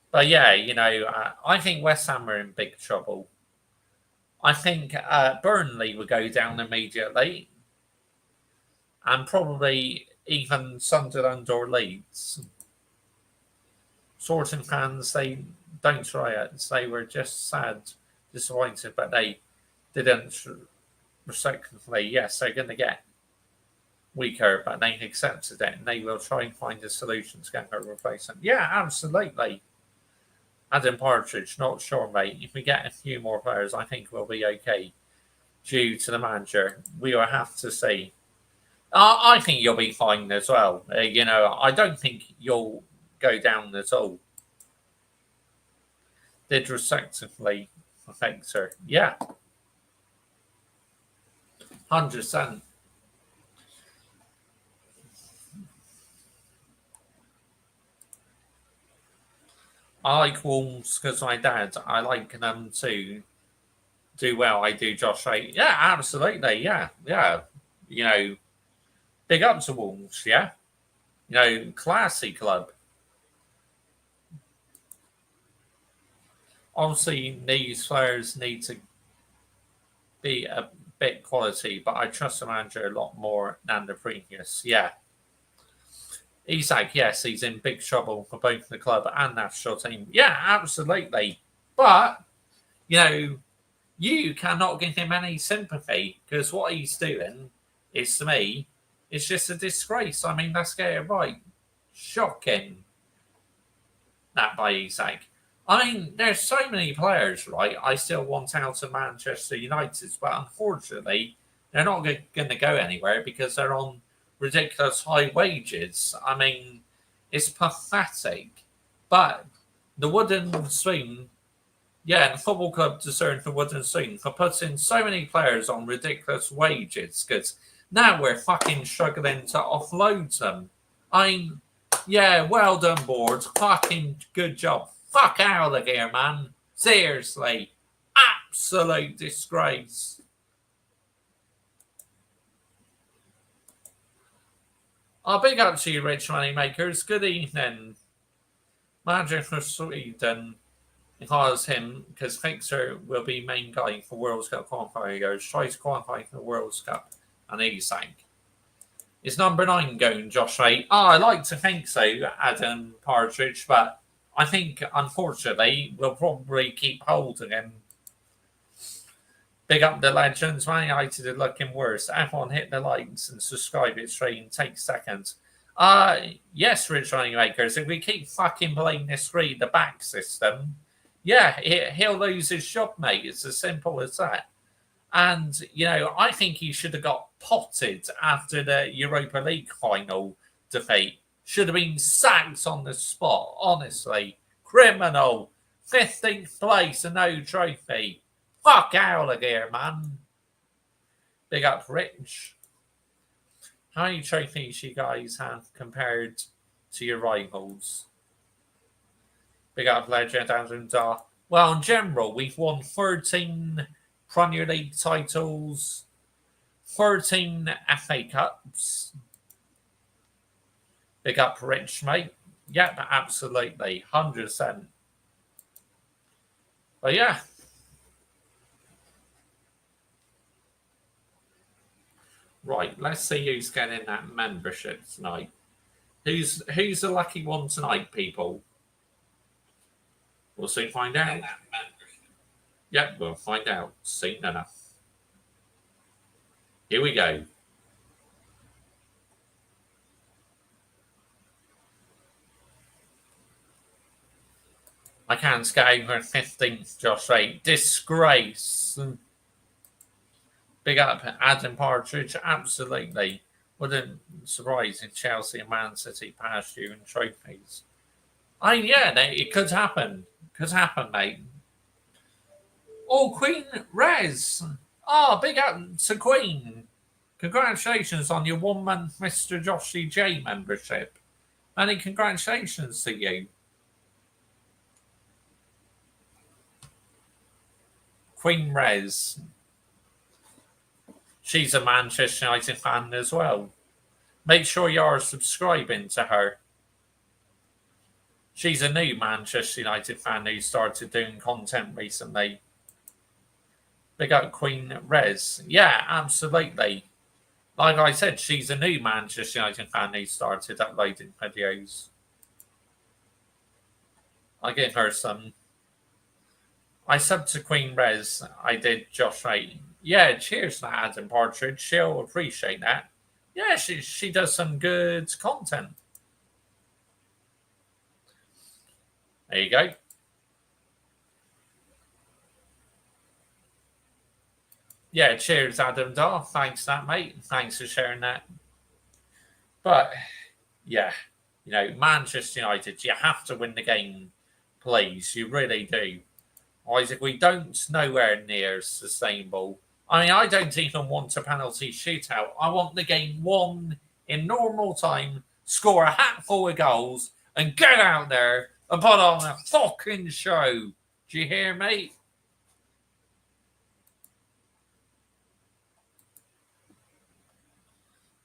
But yeah, I think West Ham are in big trouble. I think Burnley will go down immediately. And probably even Sunderland or Leeds. Sorting fans, they don't try it. They were just sad, disappointed, but they didn't. Secondly, yes, they're going to get weaker, but they accepted it, and they will try and find a solution to get a replacement. Yeah, absolutely. Adam Partridge, not sure, mate. If we get a few more players, I think we'll be okay. Due to the manager, we will have to see. I think you'll be fine as well. I don't think you'll go down at all. Did respectively affect her? Yeah, 100%. I like Wolves because my dad. I like them to do well. I do Josh Ray. Yeah, absolutely. Yeah. Big up to Wolves. Yeah. Classy club. Obviously, these players need to be a bit quality, but I trust the manager a lot more than the previous. Yeah. Isak, yes, he's in big trouble for both the club and national team. Yeah, absolutely. But, you cannot give him any sympathy because what he's doing is, to me, it's just a disgrace. I mean, let's get it right. Shocking. That by Isak. I mean, there's so many players, right? I still want out of Manchester United, but unfortunately, they're not going to go anywhere because they're on ridiculous high wages. I mean, it's pathetic. But the wooden spoon, yeah, the football club deserves the wooden spoon for putting so many players on ridiculous wages because now we're fucking struggling to offload them. I mean, yeah, well done, board. Fucking good job. Fuck out of here, man. Seriously. Absolute disgrace. Big up to you, rich money makers. Good evening. Manager for Sweden hires him because Fixer will be main guy for World Cup qualifiers. Tries to qualify for the World Cup and he sank. Is number 9 going, Josh Ray? I like to think so, Adam Partridge, but I think, unfortunately, we'll probably keep holding him. Big up the legends. Man United are looking worse. Everyone hit the likes and subscribe. It's stream. Take seconds. Yes, Rich Running Makers. If we keep fucking playing this the back system, yeah, he'll lose his job, mate. It's as simple as that. And, I think he should have got potted after the Europa League final defeat. Should have been sacked on the spot, honestly. Criminal. 15th place and no trophy. Fuck out of here, man. Big up, Rich. How many trophies you guys have compared to your rivals? Big up, Legend Adam Dar. Well, in general, we've won 13 Premier League titles, 13 FA Cups. Big up, Rich, mate. Yep, absolutely. 100%. But yeah. Right, let's see who's getting that membership tonight. Who's the lucky one tonight, people? We'll soon find out. Yep, we'll find out soon enough. Here we go. I can't get over 15th, Josh Ray. Disgrace. Big up, Adam Partridge. Absolutely. Wouldn't surprise if Chelsea and Man City passed you in trophies. Yeah, it could happen. Could happen, mate. Oh, Queen Rez. Big up to Queen. Congratulations on your 1 month Mr. Joshy J membership. Many congratulations to you. Queen Rez. She's a Manchester United fan as well. Make sure you're subscribing to her. She's a new Manchester United fan who started doing content recently. Big up Queen Rez. Yeah, absolutely. Like I said, she's a new Manchester United fan who started uploading videos. I give her some. I subbed to Queen Rez. I did Josh Ray. Yeah, cheers to Adam Partridge. She'll appreciate that. Yeah, she does some good content. There you go. Yeah, cheers, Adam Dar. Thanks for that, mate. Thanks for sharing that. But, yeah, Manchester United, you have to win the game, please. You really do. Otherwise, if we don't, nowhere near sustainable. I mean, I don't even want a penalty shootout. I want the game won in normal time, score a hatful of goals, and get out there and put on a fucking show. Do you hear me?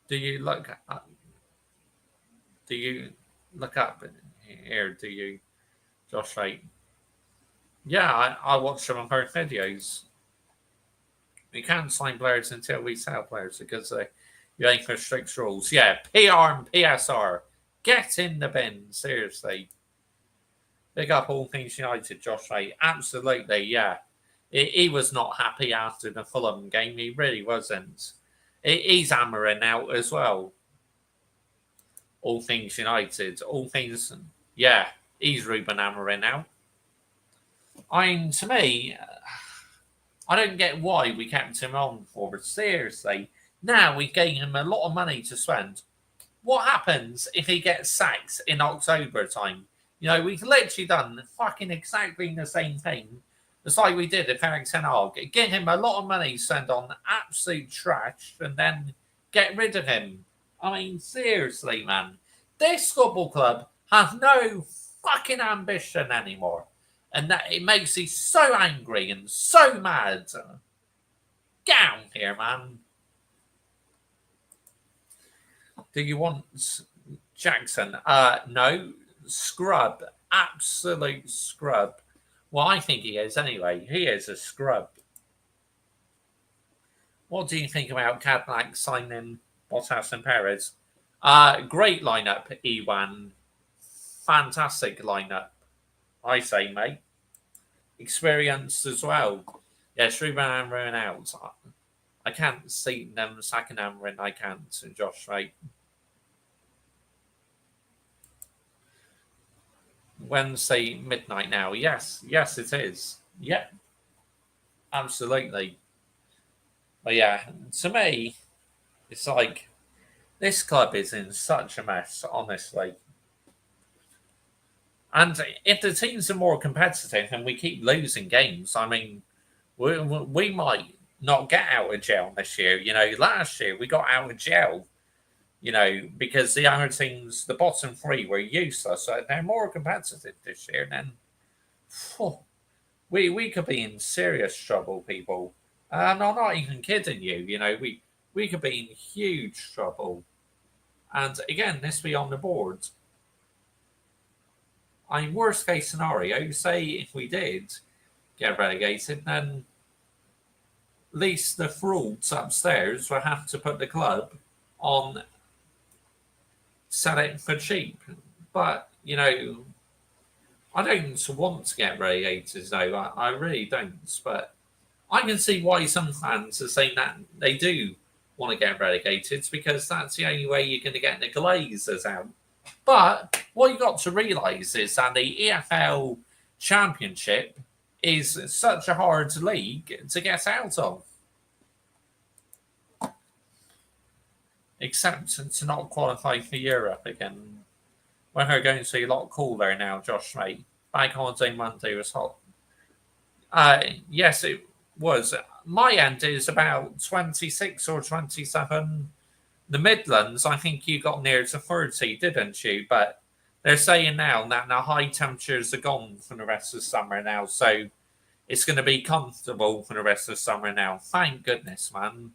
Do you look up? Do you look up here? Do you, Josh? Right? Yeah, I watch some of her videos. We can't sign players until we sell players because you ain't for strict rules. Yeah, PR and PSR. Get in the bin, seriously. Big up all things United, Josh Ray. Absolutely, yeah. He was not happy after the Fulham game. He really wasn't. He's hammering out as well. All things United. All things, yeah. He's Ruben hammering out. I mean, to me, I don't get why we kept him on for. Seriously. Now we gave him a lot of money to spend. What happens if he gets sacked in October time? We've literally done fucking exactly the same thing as like we did at Eric Ten Hag. Get him a lot of money spent on absolute trash and then get rid of him. I mean, seriously, man. This football club has no fucking ambition anymore. And that it makes me so angry and so mad. Get out here, man. Do you want Jackson? No. Scrub. Absolute scrub. Well, I think he is anyway. He is a scrub. What do you think about Cadillac signing Bottas and Perez? Great lineup, Ewan. Fantastic lineup. I say, mate. Experienced as well. Yes, Ruben Amorim out. I can't see them sacking Amorim. I can't, Josh, right? Wednesday midnight now. Yes, it is. Yeah, absolutely. But yeah, to me, it's like this club is in such a mess, honestly. And if the teams are more competitive and we keep losing games, I mean, we might not get out of jail this year. Last year we got out of jail, because the other teams, the bottom three, were useless. So they're more competitive this year. And then we could be in serious trouble, people. And I'm not even kidding you. We could be in huge trouble. And again, this be on the board. I mean, worst case scenario, say if we did get relegated, then at least the frauds upstairs will have to put the club on, sell it for cheap. But, I don't want to get relegated, though. I really don't. But I can see why some fans are saying that they do want to get relegated, because that's the only way you're going to get the Glazers out. But what you've got to realise is that the EFL Championship is such a hard league to get out of. Except to not qualify for Europe again. We're going to be a lot cooler now, Josh, mate. Bank holiday Monday was hot. Yes, it was. My end is about 26 or 27. The Midlands, I think you got near to 30, didn't you? But they're saying now that the high temperatures are gone for the rest of the summer now. So it's going to be comfortable for the rest of the summer now. Thank goodness, man.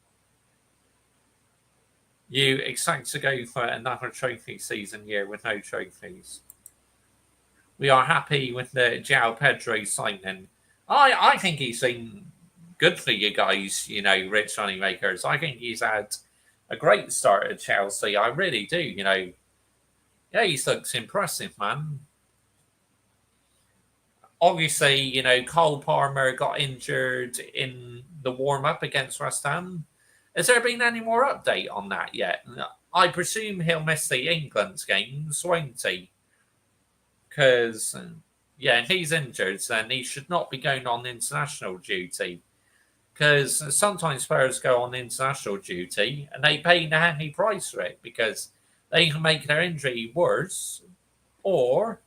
You expect to go for another trophy season year with no trophies. We are happy with the João Pedro signing. I think he's been good for you guys, rich moneymakers. I think he's had a great start at Chelsea. I really do, Yeah, he looks impressive, man. Obviously, Cole Palmer got injured in the warm-up against West Ham. Has there been any more update on that yet? I presume he'll miss the England games, won't he? Because, if he's injured, then he should not be going on international duty. Because sometimes players go on international duty and they pay a heavy price for it because they can make their injury worse, or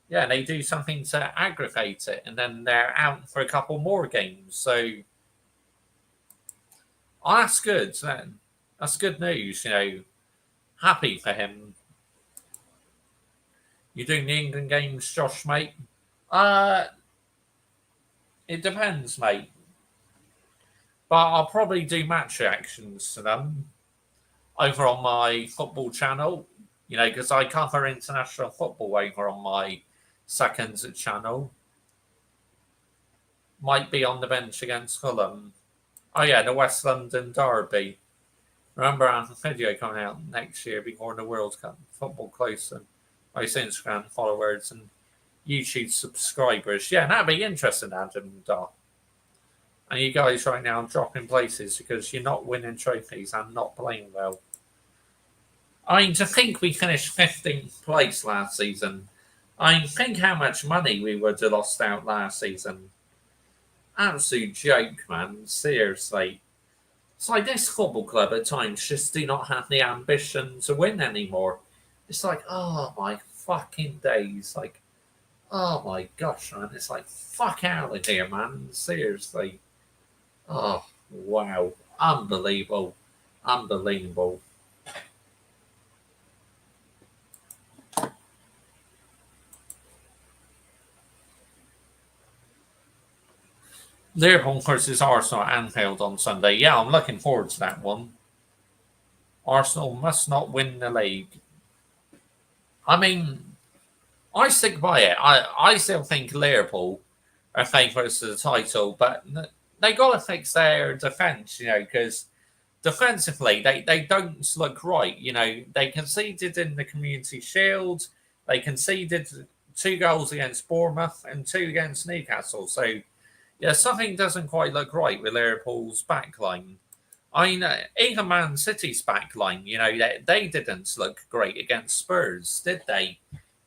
they do something to aggravate it, and then they're out for a couple more games. So, that's good. That's good news. Happy for him. You doing the England games, Josh, mate? It depends, mate. But I'll probably do match reactions to them over on my football channel. Because I cover international football over on my second channel. Might be on the bench against Fulham. Oh yeah, the West London Derby. Remember, I have a video coming out next year before the World Cup. Football close and most Instagram followers and YouTube subscribers. Yeah, that'd be interesting, Adam. And you guys right now dropping places because you're not winning trophies and not playing well. I mean, to think we finished 15th place last season. I mean, think how much money we would have lost out last season. Absolute joke, man. Seriously. It's like this football club at times just do not have the ambition to win anymore. It's like, oh my fucking days. Like, oh my gosh, man. It's like, fuck out of here, man. Seriously. Oh, wow. Unbelievable. Unbelievable. Liverpool versus Arsenal at Anfield on Sunday. Yeah, I'm looking forward to that one. Arsenal must not win the league. I mean, I stick by it. I still think Liverpool are favourites to the title, but they got to fix their defence, because defensively they don't look right. They conceded in the Community Shield. They conceded 2 goals against Bournemouth and 2 against Newcastle. So, yeah, something doesn't quite look right with Liverpool's backline. I mean, even Man City's backline, they didn't look great against Spurs, did they?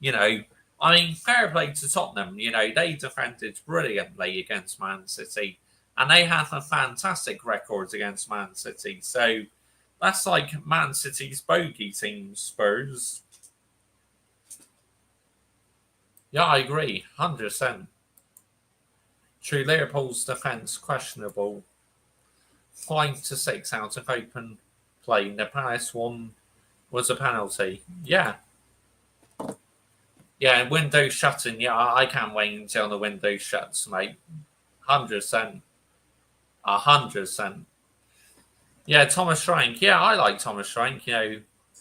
I mean, fair play to Tottenham. They defended brilliantly against Man City, and they have a fantastic record against Man City. So that's like Man City's bogey team, Spurs. Yeah, I agree, 100%. True, Liverpool's defence questionable. 5-6 out of open play. The Palace one was a penalty. Yeah. Yeah, window shutting. Yeah, I can't wait until the window shuts, mate. 100%. 100%. Yeah, Thomas Frank. Yeah, I like Thomas Frank.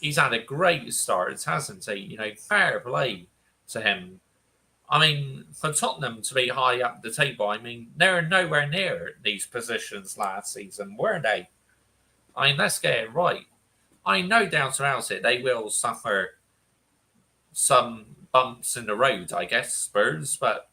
He's had a great start, hasn't he? Fair play to him. I mean, for Tottenham to be high up the table, I mean, they were nowhere near these positions last season, were they? I mean, let's get it right. I mean, no doubt about it, they will suffer some bumps in the road, I guess, Spurs, but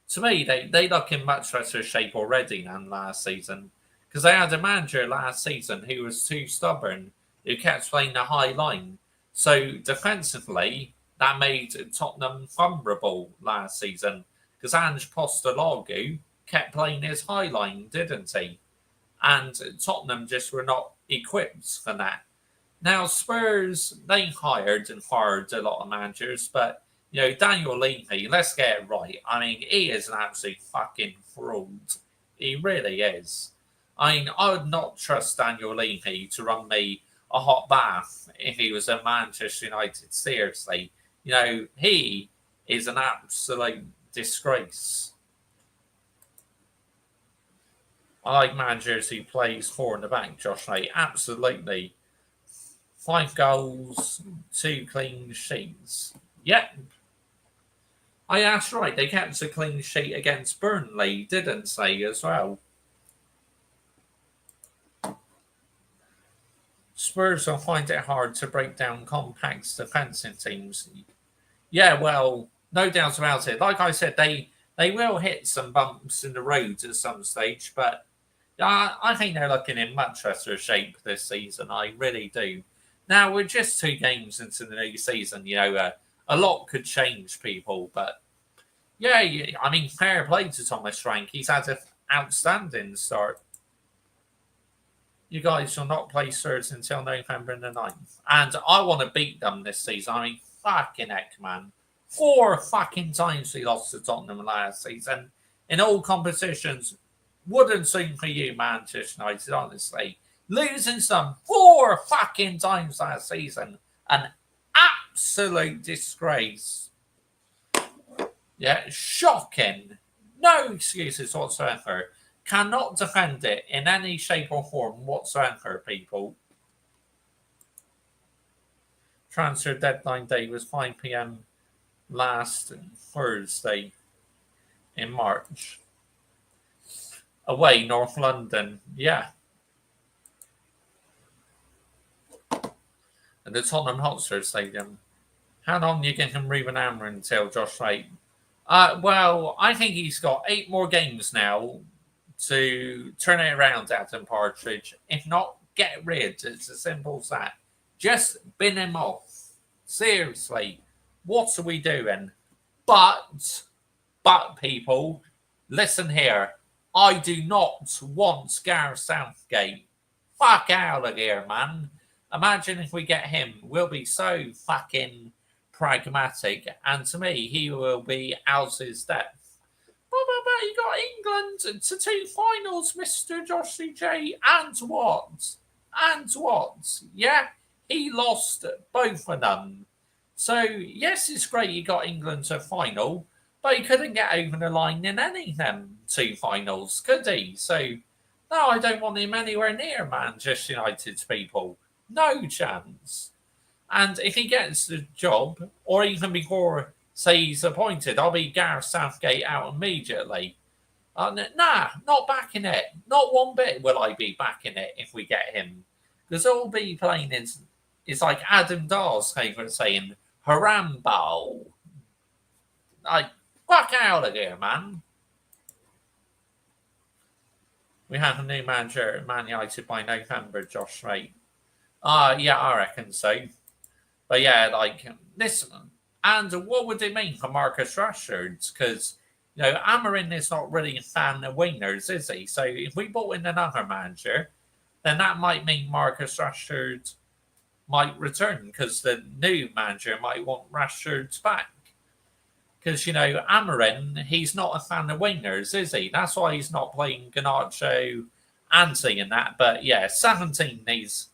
to me, they look in much better shape already than last season, because they had a manager last season who was too stubborn, who kept playing the high line. So defensively, that made Tottenham vulnerable last season, because Ange Postecoglou kept playing his high line, didn't he? And Tottenham just were not equipped for that. Now, Spurs, they hired and fired a lot of managers, but, Daniel Levy, let's get it right. I mean, he is an absolute fucking fraud. He really is. I mean, I would not trust Daniel Levy to run me a hot bath if he was at Manchester United, seriously. He is an absolute disgrace. I like managers who plays 4 in the back, Josh, mate. Absolutely. 5 goals, 2 clean sheets. Yep. Oh, yeah, that's right. They kept a clean sheet against Burnley, didn't they, as well? Spurs will find it hard to break down compact defensive teams. Yeah, well, no doubt about it. Like I said, they will hit some bumps in the road at some stage, but I think they're looking in much better shape this season. I really do. Now, we're just 2 games into the new season. A lot could change, people, but yeah, I mean, fair play to Thomas Frank. He's had an outstanding start. You guys will not play Spurs until November the 9th. And I want to beat them this season. I mean, fucking heck, man. 4 fucking times we lost to Tottenham last season. In all competitions. Wouldn't seem for you, Manchester United, honestly. Losing some 4 fucking times last season. An absolute disgrace. Yeah, shocking. No excuses whatsoever. Cannot defend it in any shape or form whatsoever, people. Transfer deadline day was 5 p.m. last Thursday in March. Away, North London. Yeah. At the Tottenham Hotspur Stadium. How long are you giving Ruben Amorim until Josh Wright? Well, I think he's got 8 more games now to turn it around, Adam Partridge. If not, get rid. It's as simple as that. Just bin him off. Seriously. What are we doing? But people, listen here. I do not want Gareth Southgate. Fuck out of here, man. Imagine if we get him. We'll be so fucking pragmatic. And to me, he will be out his depth. But you got England to 2 finals, Mr. Joshy J. And what? Yeah, he lost both of them. So, yes, it's great you got England to a final, but he couldn't get over the line in any of them 2 finals, could he? So, no, I don't want him anywhere near Manchester United's people. No chance. And if he gets the job, or even before, say, he's appointed, I'll be Gareth Southgate out immediately. Nah, not backing it. Not one bit will I be backing it if we get him. Because all be playing is like Adam Dawes' favourite saying, Harambo. Like, fuck out of here, man. We have a new manager at Man United by November, Josh Wright. Yeah, I reckon so. But yeah, like, this. And what would it mean for Marcus Rashford? Because, you know, Amorim is not really a fan of wingers, is he? So if we brought in another manager, then that might mean Marcus Rashford might return because the new manager might want Rashford back. Because, you know, Amorim, he's not a fan of wingers, is he? That's why he's not playing Garnacho, Anti and that. But yeah, 17 needs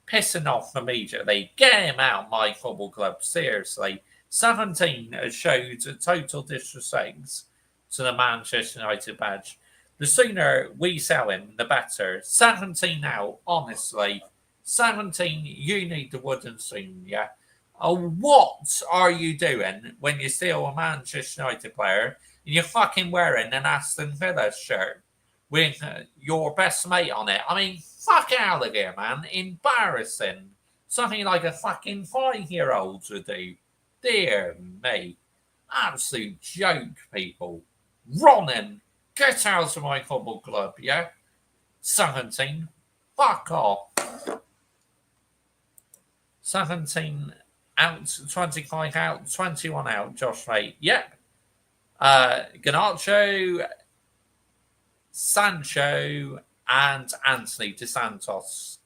pissing off immediately. Get him out, my football club. Seriously. 17 has showed total disrespect to the Manchester United badge. The sooner we sell him, the better. 17 out, honestly. 17, you need the wooden spoon, yeah? What are you doing when you steal a Manchester United player and you're fucking wearing an Aston Villa shirt with your best mate on it? I mean, fuck out of here, man. Embarrassing. Something like a fucking 5-year-old would do. Dear me. Absolute joke, people. Ronan, get out of my football club, yeah? 17. Fuck off. 17 out, 25 out, 21 out, Josh Wright. Yep. Garnacho, Sancho, and Anthony DeSantos.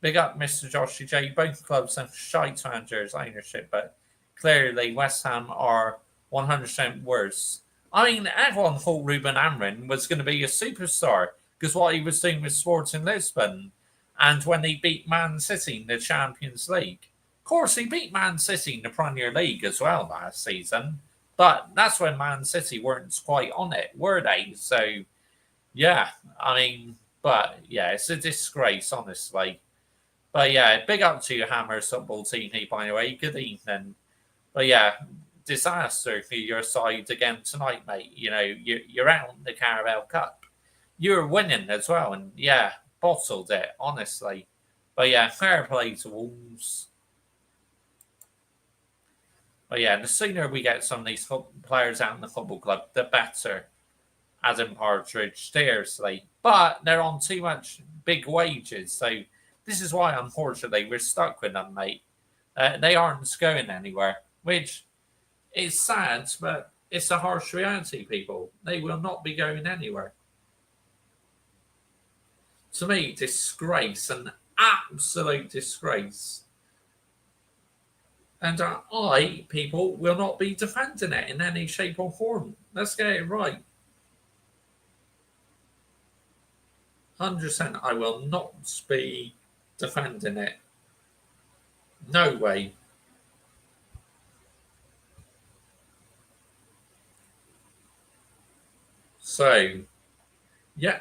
Big up, Mr. Joshy J. Both clubs have shite managers ownership, but clearly West Ham are 100% worse. I mean, everyone thought Ruben Amorim was going to be a superstar because what he was doing with Sporting Lisbon and when he beat Man City in the Champions League. Of course, he beat Man City in the Premier League as well last season, but that's when Man City weren't quite on it, were they? So, yeah, I mean, but yeah, it's a disgrace, honestly. But yeah, big up to your Hammers football team, by the way. Good evening. But yeah, disaster for your side again tonight, mate. You know, you're out in the Carabao Cup. You're winning as well, and yeah, bottled it, honestly. But yeah, fair play to Wolves. But yeah, the sooner we get some of these players out in the football club, the better. Adam Partridge, seriously. But they're on too much big wages, so this is why, unfortunately, we're stuck with them, mate. They aren't going anywhere, which is sad, but it's a harsh reality, people. They will not be going anywhere. To me, disgrace, an absolute disgrace. And people, will not be defending it in any shape or form. Let's get it right. 100%, I will not be defending it. No way. So, yeah.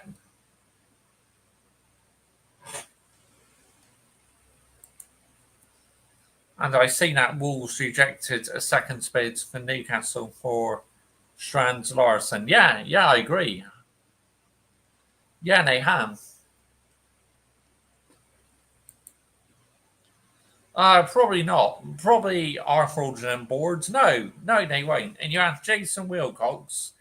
And I see that Wolves rejected a second bid for Newcastle for Strand Larson. Yeah, I agree. Yeah, they have. Probably not. Probably are fraudulent boards. No, they won't. And you have Jason Wilcox,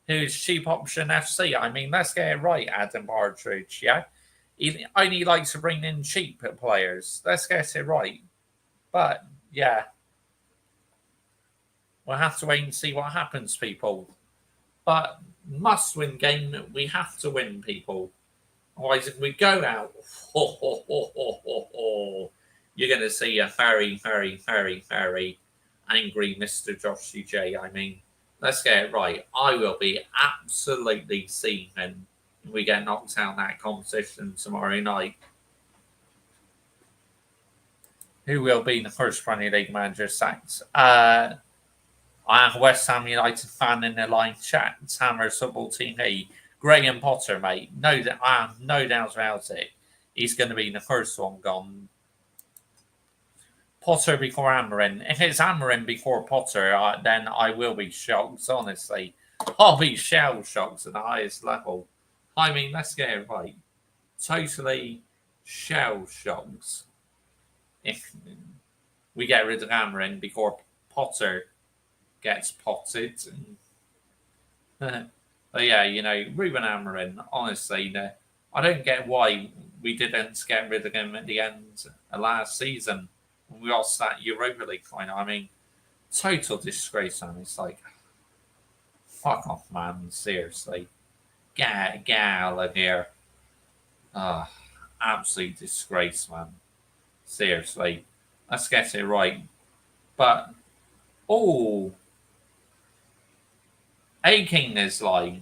who's cheap option FC. I mean, let's get it right, Adam Partridge. Yeah, he only likes to bring in cheap players. Let's get it right. But yeah, we'll have to wait and see what happens, people. But must-win game. We have to win, people. Otherwise, if we go out, you're going to see a very, very, very, very angry Mr. Joshy J. I mean, let's get it right. I will be absolutely seething if we get knocked out in that competition tomorrow night. Who will be the first Premier League manager sacked? I have a West Ham United fan in the live chat. Hammers Football Team E. Graham Potter, mate. I have no doubt about it. He's going to be the first one gone. Potter before Amorim. If it's Amorim before Potter, then I will be shocked, honestly. I'll be shell-shocked at the highest level. I mean, let's get it right. Totally shell-shocked. If we get rid of Amorim before Potter gets potted. But yeah, Ruben Amorim, honestly, I don't get why we didn't get rid of him at the end of last season when we lost that Europa League final. I mean, total disgrace, man. It's like, fuck off, man. Seriously. Get out of here. Absolute disgrace, man. Seriously. Let's get it right. But, A-King is live.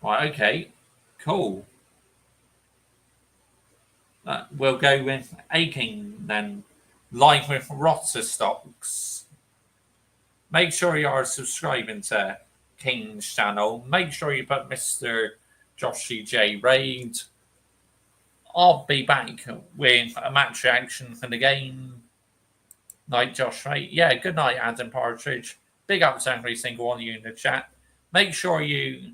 Right, okay. Cool. We'll go with A-King then. Live with Rotter Stocks. Make sure you are subscribing to King's channel. Make sure you put Mr. Joshy J Raid. I'll be back with a match reaction for the game. Night, Josh, right? Yeah, good night, Adam Partridge. Big up to every single one of you in the chat. Make sure you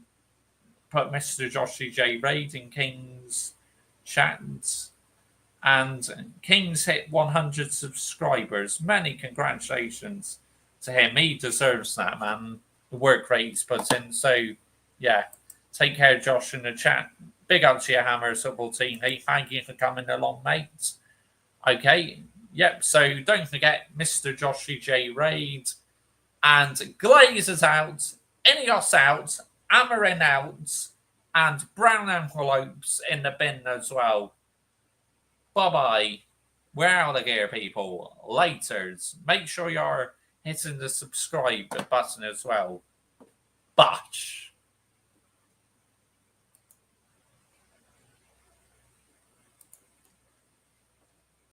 put Mr. Joshy J Raid in King's chat. And King's hit 100 subscribers. Many congratulations to him. He deserves that, man. The work rate he's put in. So, yeah, take care, Josh, in the chat. Big up to your Hammers Football Team. Hey, thank you for coming along, mate. Okay, yep. So don't forget Mr. Joshy J Raid and Glazers out, Ineos out, Amorim out, and brown envelopes in the bin as well. Bye-bye. We're out of here, people. Laters. Make sure you're hitting the subscribe button as well. Butch.